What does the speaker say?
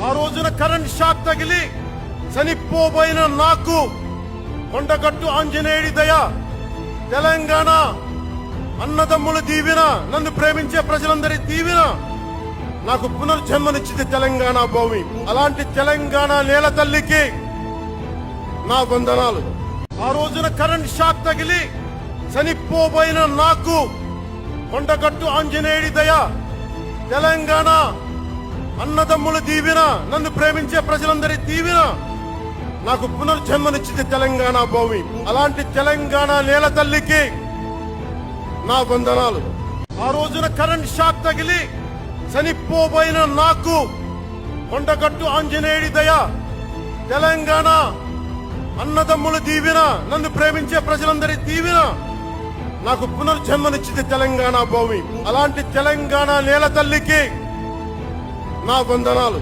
ఆ రోజున current shock తగిలి చనిపోబోయిన నాకు కొండగట్టు ఆంజనేయుడి దయ, తెలంగాణ అన్నదమ్ముల దీవెన, నన్ను ప్రేమించే ప్రజలందరి దీవెన నాకు పునర్జన్మనిచ్చింది తెలంగాణ భూమి. అలాంటి తెలంగాణ నేల తల్లికి నా వందనాలు. ఆ రోజున కరెంట్ షాక్ తగిలి చనిపోబోయిన నాకు కొండగట్టు ఆంజనేయుడి దయ, తెలంగాణ అన్నదమ్ముల దీవెన, నన్ను ప్రేమించే ప్రజలందరి దీవెన నాకు పునర్జన్మనిచ్చింది తెలంగాణ భూమి. అలాంటి తెలంగాణ నేల తల్లికి నా వందనాలు. ఆ రోజున కరెంట్ షాక్ తగిలి చనిపోబోయిన నాకు కొండగట్టు ఆంజనేయుడి దయ, తెలంగాణ అన్నదమ్ముల దీవెన, నన్ను ప్రేమించే ప్రజలందరి దీవెన నాకు పునర్జన్మనిచ్చింది తెలంగాణ భూమి. అలాంటి తెలంగాణ నేల తల్లికి నా వందనాలు.